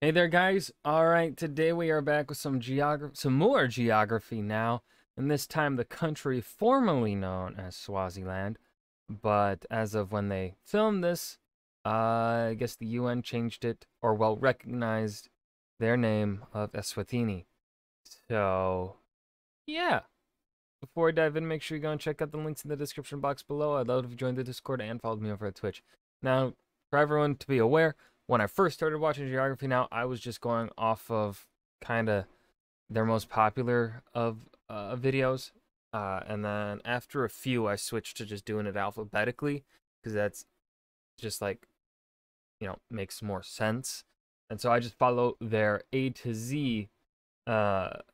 Hey there, guys. All right, today we are back with some more geography now, and this time the country formerly known as Swaziland, but as of when they filmed this, I guess the UN changed it, or well, recognized their name of Eswatini. So, yeah. Before I dive in, make sure you go and check out the links in the description box below. I'd love if you joined the Discord and followed me over at Twitch. Now, for everyone to be aware, when I first started watching geography now, I was just going off of kind of their most popular of videos. And then after a few, I switched to just doing it alphabetically because that's just like, makes more sense. And so I just follow their A to Z playlist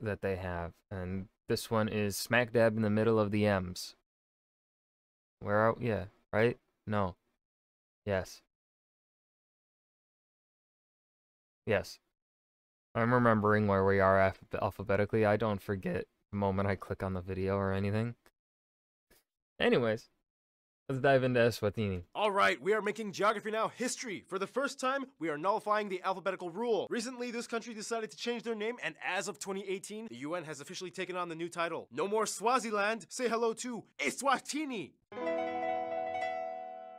that they have. And this one is smack dab in the middle of the M's. Where are, yeah, right? No. Yes. Yes. I'm remembering where we are alphabetically. I don't forget the moment I click on the video or anything. Anyways, let's dive into Eswatini. All right, we are making geography now history. For the first time, we are nullifying the alphabetical rule. Recently, this country decided to change their name, and as of 2018, the UN has officially taken on the new title. No more Swaziland, say hello to ESWATINI.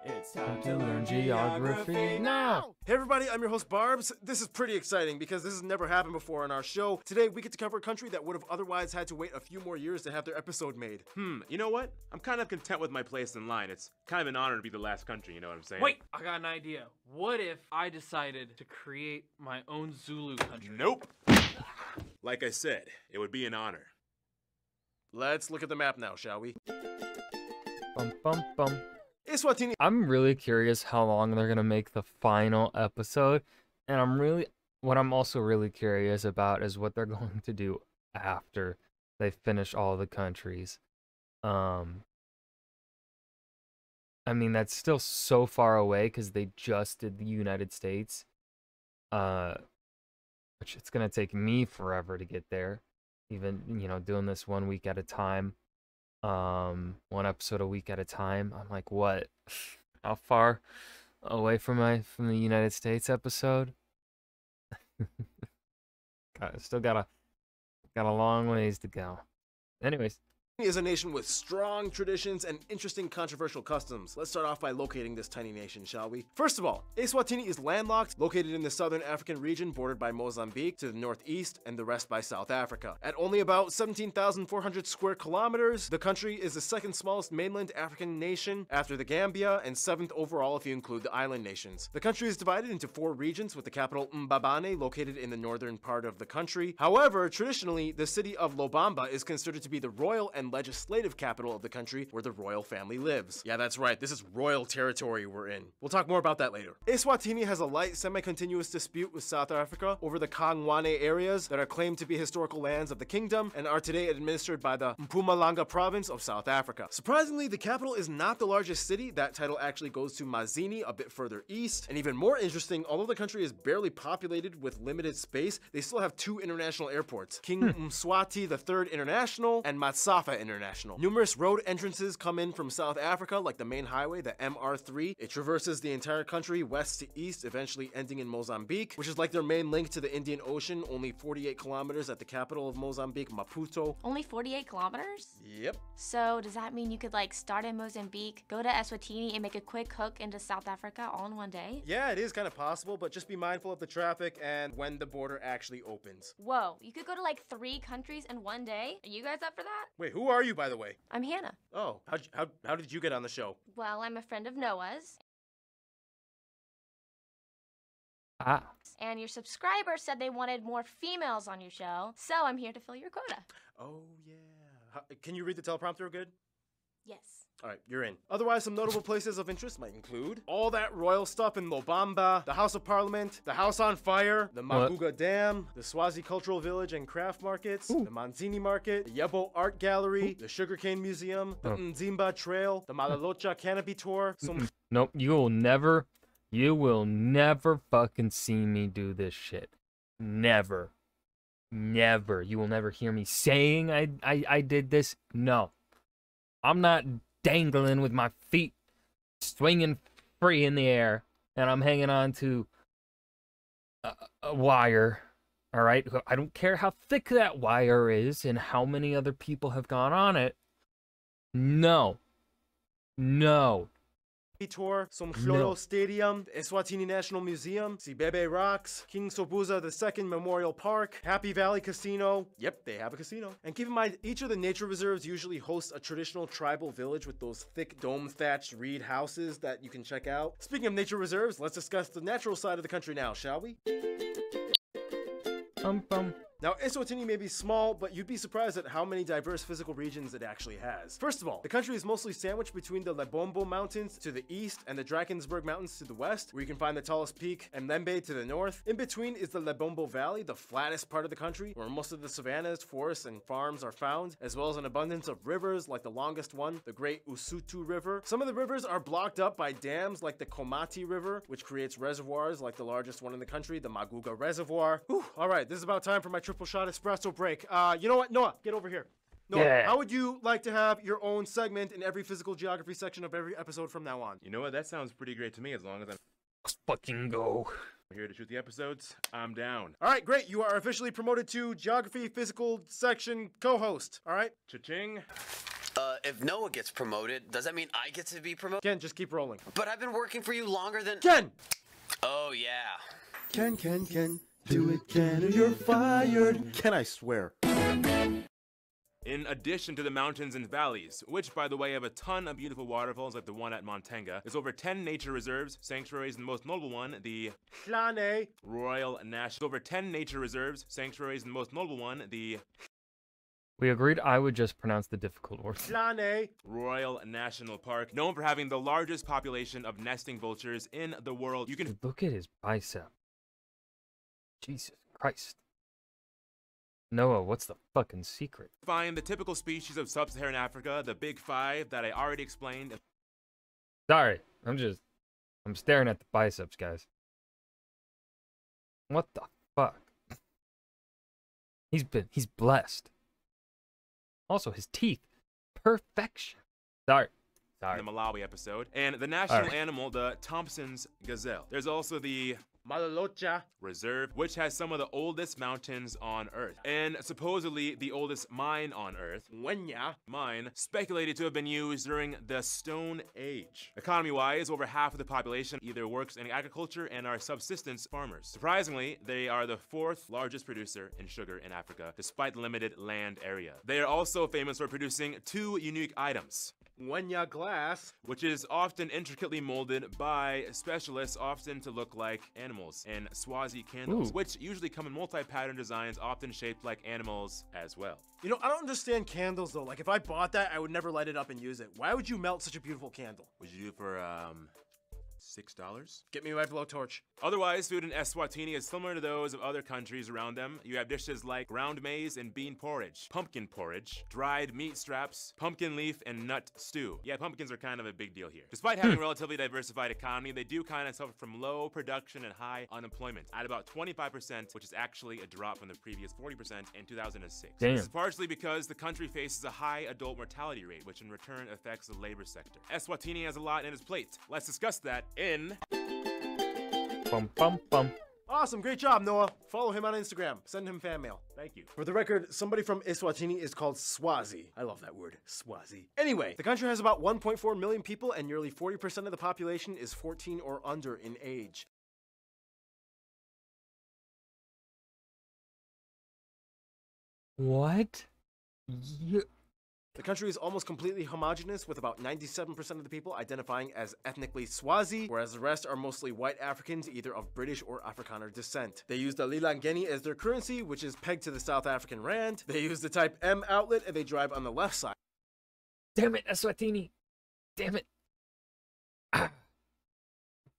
It's time to learn geography now! Hey everybody, I'm your host Barbs. This is pretty exciting because this has never happened before on our show. Today we get to cover a country that would have otherwise had to wait a few more years to have their episode made. You know what? I'm kind of content with my place in line. It's kind of an honor to be the last country, you know what I'm saying? Wait, I got an idea. What if I decided to create my own Zulu country? Nope. Like I said, it would be an honor. Let's look at the map now, shall we? Bum bum bum. Eswatini. I'm really curious how long they're gonna make the final episode, and what I'm also really curious about is what they're going to do after they finish all the countries. I mean, that's still so far away because they just did the United States, which it's gonna take me forever to get there, even doing this 1 week at a time. One episode a week at a time. I'm like, what? How far away from the United States episode? Still got a long ways to go. Anyways, is a nation with strong traditions and interesting controversial customs. Let's start off by locating this tiny nation, shall we? First of all, Eswatini is landlocked, located in the southern African region bordered by Mozambique to the northeast and the rest by South Africa. At only about 17,400 square kilometers, the country is the second smallest mainland African nation after the Gambia and seventh overall if you include the island nations. The country is divided into 4 regions with the capital Mbabane located in the northern part of the country. However, traditionally, the city of Lobamba is considered to be the royal and legislative capital of the country where the royal family lives. Yeah, that's right, this is royal territory we're in. We'll talk more about that later. Eswatini has a light semi-continuous dispute with South Africa over the Kangwane areas that are claimed to be historical lands of the kingdom and are today administered by the Mpumalanga province of South Africa. Surprisingly, the capital is not the largest city. That title actually goes to Mazini, a bit further east. And even more interesting, although the country is barely populated with limited space, they still have 2 international airports, King Mswati III International and Matsafa International. Numerous road entrances come in from South Africa, like the main highway, the MR3. It traverses the entire country west to east, eventually ending in Mozambique, which is like their main link to the Indian Ocean, only 48 kilometers at the capital of Mozambique, Maputo. Only 48 kilometers? Yep. So does that mean you could like start in Mozambique, go to Eswatini, and make a quick hook into South Africa all in one day? Yeah, it is kind of possible, but just be mindful of the traffic and when the border actually opens. Whoa, you could go to like 3 countries in one day? Are you guys up for that? Wait, who are you, by the way? I'm Hannah. Oh, how did you get on the show? Well, I'm a friend of Noah's. ah, And your subscribers said they wanted more females on your show, so I'm here to fill your quota. Oh, yeah. Can you read the teleprompter good? Yes. All right, you're in. Otherwise, some notable places of interest might include all that royal stuff in Lobamba, the House of Parliament, the House on Fire, the Maguga Dam, the Swazi Cultural Village and Craft Markets, the Manzini Market, the Yebo Art Gallery, the Sugarcane Museum, the Nzimba Trail, the Malalocha Canopy Tour, some... Nope, you will never fucking see me do this shit. Never. Never. You will never hear me saying I did this. No. I'm not dangling with my feet swinging free in the air and I'm hanging on to a wire. All right, I don't care how thick that wire is and how many other people have gone on it. No. No. Tour, Somhlolo Stadium, the Eswatini National Museum, Sibebe Rocks, King Sobuza II Memorial Park, Happy Valley Casino. Yep, they have a casino. And keep in mind, each of the nature reserves usually hosts a traditional tribal village with those thick dome-thatched reed houses that you can check out. Speaking of nature reserves, let's discuss the natural side of the country now, shall we? Now, Eswatini may be small, but you'd be surprised at how many diverse physical regions it actually has. First of all, the country is mostly sandwiched between the Lebombo Mountains to the east and the Drakensberg Mountains to the west, where you can find the tallest peak, Mlembe to the north. In between is the Lebombo Valley, the flattest part of the country, where most of the savannas, forests, and farms are found, as well as an abundance of rivers, like the longest one, the Great Usutu River. Some of the rivers are blocked up by dams like the Komati River, which creates reservoirs like the largest one in the country, the Maguga Reservoir. Whew, all right, this is about time for my triple shot espresso break. You know what? Noah, get over here. Noah, Yeah. how would you like to have your own segment in every physical geography section of every episode from now on? You know what? That sounds pretty great to me as long as I'm Let's fucking go. here to shoot the episodes. I'm down. All right, great. You are officially promoted to geography physical section co-host. All right? Cha-ching. If Noah gets promoted, does that mean I get to be promoted? Ken, just keep rolling. But I've been working for you longer than... Ken! Oh, yeah. Ken, do it, Ken, or you're fired. Ken, I swear. In addition to the mountains and valleys, which by the way have a ton of beautiful waterfalls like the one at Montenga, there's over 10 nature reserves, sanctuaries, and the most notable one, the Flane. Royal National. Over 10 nature reserves, sanctuaries, and the most notable one, the We agreed I would just pronounce the difficult words. Flane. Royal National Park, known for having the largest population of nesting vultures in the world. You can Look at his bicep. Jesus Christ. Noah, what's the fucking secret? find the typical species of sub-Saharan Africa, the big five that I already explained. Sorry, I'm staring at the biceps, guys. What the fuck? He's blessed. Also, his teeth. Perfection. Sorry. In the Malawi episode, and the national animal, the Thompson's gazelle. There's also the Malalocha Reserve, which has some of the oldest mountains on Earth, and supposedly the oldest mine on Earth. Wenya. Mine speculated to have been used during the Stone Age. Economy-wise, over half of the population either works in agriculture and are subsistence farmers. Surprisingly, they are the 4th largest producer in sugar in Africa, despite the limited land area. They are also famous for producing 2 unique items. Wenya glass. Which is often intricately molded by specialists, often to look like animals, and Swazi candles, which usually come in multi-pattern designs, often shaped like animals as well. You know, I don't understand candles though. Like if I bought that, I would never light it up and use it. Why would you melt such a beautiful candle? Would you do it for $6? Get me my blowtorch. Otherwise, food in Eswatini is similar to those of other countries around them. You have dishes like ground maize and bean porridge, pumpkin porridge, dried meat straps, pumpkin leaf, and nut stew. Yeah, pumpkins are kind of a big deal here. Despite having a relatively diversified economy, they do kind of suffer from low production and high unemployment at about 25%, which is actually a drop from the previous 40% in 2006. Damn. This is partially because the country faces a high adult mortality rate, which in return affects the labor sector. Eswatini has a lot in its plate. Let's discuss that in... Bum bum bum. Awesome, great job, Noah. Follow him on Instagram. Send him fan mail. Thank you. For the record, somebody from Eswatini is called Swazi. I love that word, Swazi. Anyway, the country has about 1.4 million people and nearly 40% of the population is 14 or under in age. What? The country is almost completely homogenous, with about 97% of the people identifying as ethnically Swazi, whereas the rest are mostly white Africans, either of British or Afrikaner descent. They use the Lilangeni as their currency, which is pegged to the South African rand. They use the Type M outlet, and they drive on the left side. Damn it, Eswatini. Damn it. Ah.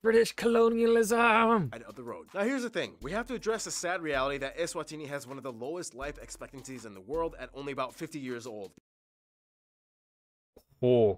British colonialism. Of the road. Now here's the thing, we have to address the sad reality that Eswatini has one of the lowest life expectancies in the world at only about 50 years old. Oh.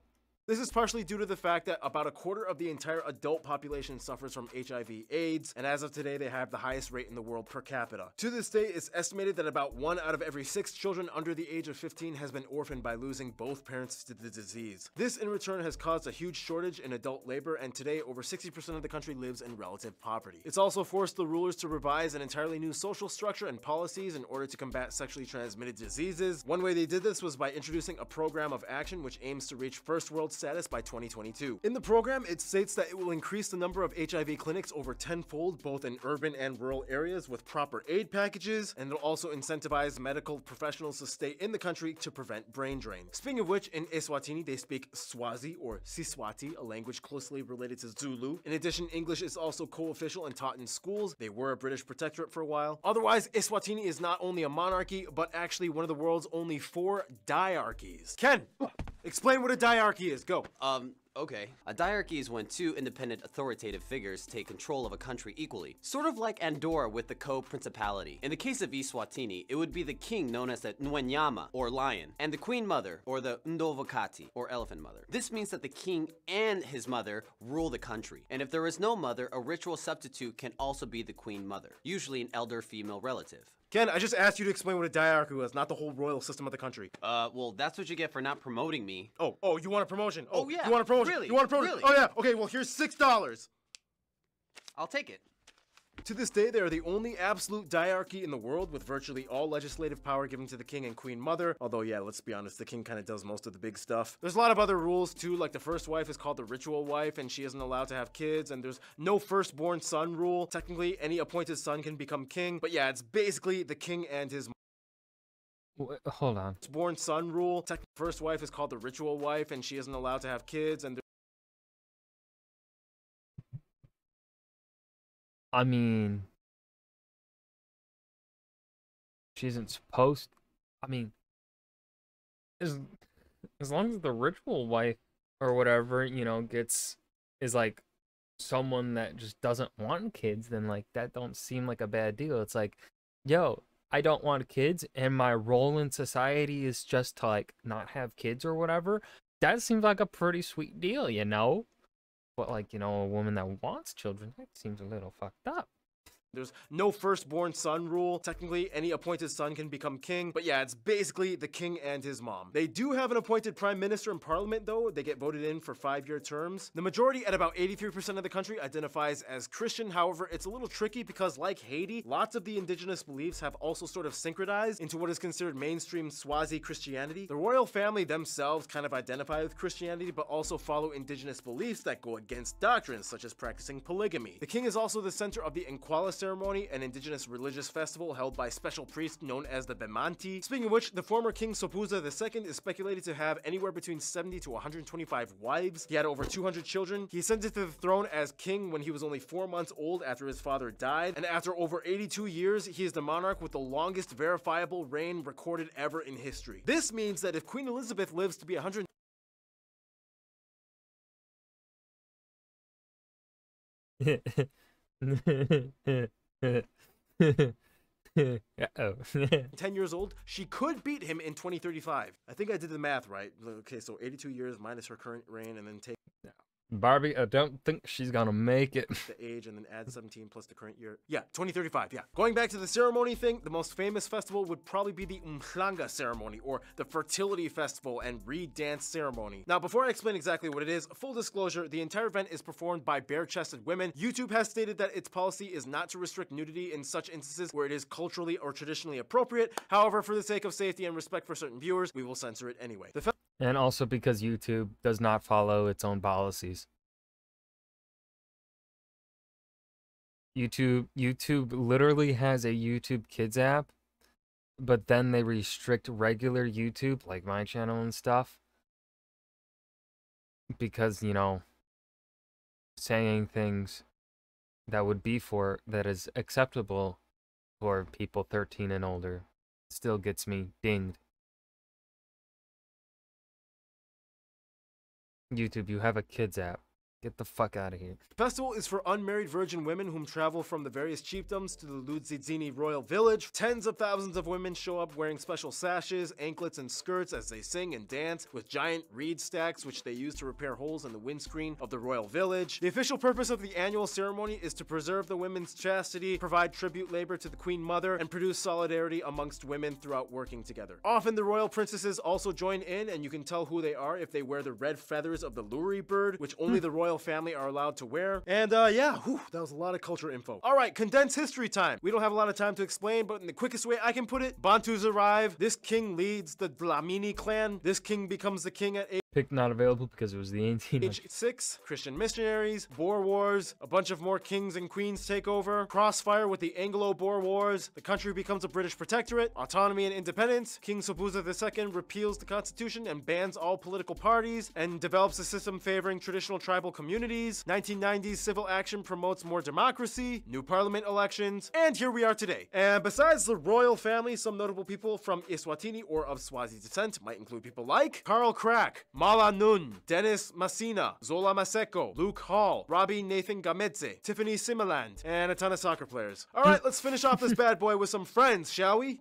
This is partially due to the fact that about a quarter of the entire adult population suffers from HIV/AIDS, and as of today, they have the highest rate in the world per capita. To this day, it's estimated that about 1 out of every 6 children under the age of 15 has been orphaned by losing both parents to the disease. This in return has caused a huge shortage in adult labor, and today over 60% of the country lives in relative poverty. It's also forced the rulers to revise an entirely new social structure and policies in order to combat sexually transmitted diseases. One way they did this was by introducing a program of action which aims to reach first world status by 2022. In the program, it states that it will increase the number of HIV clinics over 10-fold, both in urban and rural areas, with proper aid packages, and it'll also incentivize medical professionals to stay in the country to prevent brain drain. Speaking of which, in Eswatini, they speak Swazi or Siswati, a language closely related to Zulu. In addition, English is also co-official and taught in schools. They were a British protectorate for a while. Otherwise, Eswatini is not only a monarchy, but actually one of the world's only 4 diarchies. Ken, explain what a diarchy is. Go. Okay. A diarchy is when 2 independent authoritative figures take control of a country equally, sort of like Andorra with the co-principality. In the case of Eswatini, it would be the king known as the Ngwenyama, or lion, and the queen mother, or the Ndovakati, or elephant mother. This means that the king and his mother rule the country, and if there is no mother, a ritual substitute can also be the queen mother, usually an elder female relative. Ken, I just asked you to explain what a diarchy was, not the whole royal system of the country. Well, that's what you get for not promoting me. Oh, you want a promotion? Oh, yeah. You want a promotion? Really? You want a promotion? Really? Oh, yeah. Okay, well, here's $6. I'll take it. To this day, they are the only absolute diarchy in the world, with virtually all legislative power given to the king and queen mother. Although, yeah, let's be honest, the king kind of does most of the big stuff. There's a lot of other rules too, like the first wife is called the ritual wife, and she isn't allowed to have kids, and there's no firstborn son rule. Technically, any appointed son can become king, but yeah, it's basically the king and his Hold on. born son rule. First wife is called the ritual wife, and she isn't allowed to have kids, and I mean, she isn't supposed. I mean, as long as the ritual wife or whatever, you know, is like someone that just doesn't want kids, then like that don't seem like a bad deal. It's like, yo, I don't want kids, and my role in society is just to like not have kids or whatever. That seems like a pretty sweet deal, you know? But like, you know, a woman that wants children, that seems a little fucked up. there's no firstborn son rule. Technically, any appointed son can become king, but yeah, it's basically the king and his mom. They do have an appointed prime minister in parliament though. They get voted in for 5-year terms. The majority, at about 83% of the country, identifies as Christian. However, it's a little tricky because, like Haiti, lots of the indigenous beliefs have also sort of synchronized into what is considered mainstream Swazi Christianity. The royal family themselves kind of identify with Christianity, but also follow indigenous beliefs that go against doctrines such as practicing polygamy. The king is also the center of the Nkwala ceremony, an indigenous religious festival held by special priests known as the Bemanti. Speaking of which, the former king Sopuza II is speculated to have anywhere between 70 to 125 wives. He had over 200 children. He ascended to the throne as king when he was only 4 months old after his father died, and after over 82 years, he is the monarch with the longest verifiable reign recorded ever in history. This means that if Queen Elizabeth lives to be 100 Uh-oh. 10 years old, she could beat him in 2035. I think I did the math right. Okay, so 82 years minus her current reign, and then take Barbie, I don't think she's gonna make it. the age and then add 17 plus the current year. Yeah, 2035, yeah. Going back to the ceremony thing, the most famous festival would probably be the Umhlanga ceremony, or the fertility festival and reed dance ceremony. Now, before I explain exactly what it is, full disclosure, the entire event is performed by bare-chested women. YouTube has stated that its policy is not to restrict nudity in such instances where it is culturally or traditionally appropriate. However, for the sake of safety and respect for certain viewers, we will censor it anyway. And also because YouTube does not follow its own policies. YouTube literally has a YouTube Kids app, but then they restrict regular YouTube, like my channel and stuff, because, you know, saying things that is acceptable for people 13 and older still gets me dinged. YouTube, you have a kids app. Get the fuck out of here. The festival is for unmarried virgin women whom travel from the various chiefdoms to the Ludzidzini royal village. Tens of thousands of women show up wearing special sashes, anklets, and skirts as they sing and dance with giant reed stacks which they use to repair holes in the windscreen of the royal village. The official purpose of the annual ceremony is to preserve the women's chastity, provide tribute labor to the Queen Mother, and produce solidarity amongst women throughout working together. Often the royal princesses also join in, and you can tell who they are if they wear the red feathers of the luri bird, which only the royal family are allowed to wear. And yeah, that was a lot of culture info. All right, condensed history time. We don't have a lot of time to explain, but in the quickest way I can put it, Bantus arrive. This king leads the Dlamini clan. This king becomes the king at Pick not available because it was the 1800s. age 6, Christian missionaries, Boer Wars, a bunch of more kings and queens take over, crossfire with the Anglo-Boer Wars, the country becomes a British protectorate, autonomy and independence, King Sobuza II repeals the constitution and bans all political parties, and develops a system favoring traditional tribal communities, 1990s civil action promotes more democracy, new parliament elections, and here we are today. And besides the royal family, some notable people from Eswatini or of Swazi descent might include people like Karl Crack, Mala Nun, Dennis Massina, Zola Maseko, Luke Hall, Robbie Nathan Gamedze, Tiffany Simaland, and a ton of soccer players. All right, let's finish off this bad boy with some friends, shall we?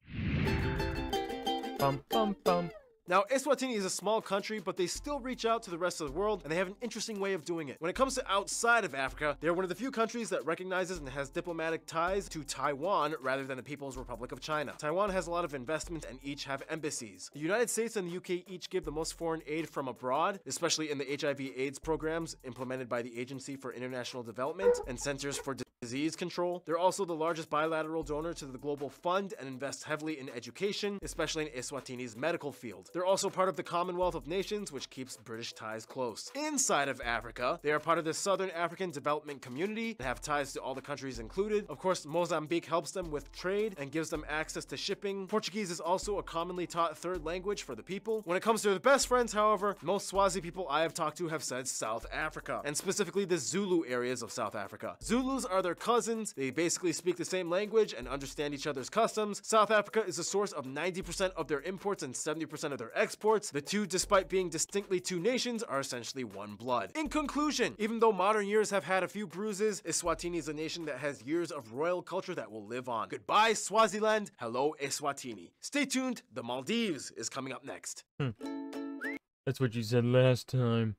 Bum, bum, bum. Now, Eswatini is a small country, but they still reach out to the rest of the world, and they have an interesting way of doing it. When it comes to outside of Africa, they are one of the few countries that recognizes and has diplomatic ties to Taiwan rather than the People's Republic of China. Taiwan has a lot of investment and each have embassies. The United States and the UK each give the most foreign aid from abroad, especially in the HIV/AIDS programs implemented by the Agency for International Development and Centers for Disease Control. They're also the largest bilateral donor to the Global Fund and invest heavily in education, especially in Eswatini's medical field. They're also part of the Commonwealth of Nations, which keeps British ties close. Inside of Africa, they are part of the Southern African Development Community and have ties to all the countries included. Of course, Mozambique helps them with trade and gives them access to shipping. Portuguese is also a commonly taught third language for the people. When it comes to their best friends, however, most Swazi people I have talked to have said South Africa, and specifically the Zulu areas of South Africa. Zulus are their cousins. They basically speak the same language and understand each other's customs. South Africa is a source of 90% of their imports and 70% of their exports. The two, despite being distinctly two nations, are essentially one blood. In conclusion, even though modern years have had a few bruises, Eswatini is a nation that has years of royal culture that will live on. Goodbye, Swaziland. Hello, Eswatini. Stay tuned. The Maldives is coming up next. That's what you said last time.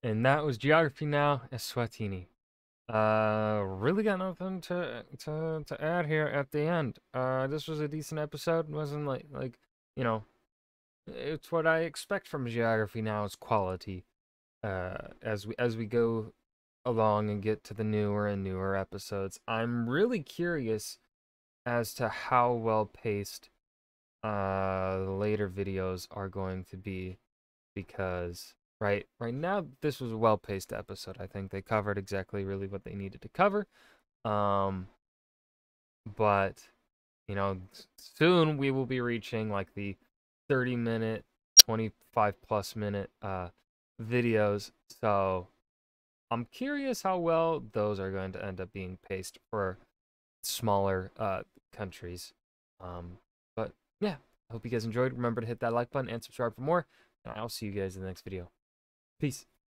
And that was Geography Now, Eswatini. Really got nothing to add here at the end. This was a decent episode. It wasn't like you know, it's what I expect from Geography Now is quality. As we go along and get to the newer and newer episodes, I'm really curious as to how well paced the later videos are going to be, because right now this was a well-paced episode. I think they covered exactly really what they needed to cover. But you know, soon we will be reaching like the 30-minute, 25+ minute videos. So I'm curious how well those are going to end up being paced for smaller countries. But yeah, I hope you guys enjoyed. Remember to hit that like button and subscribe for more, and I'll see you guys in the next video. Peace.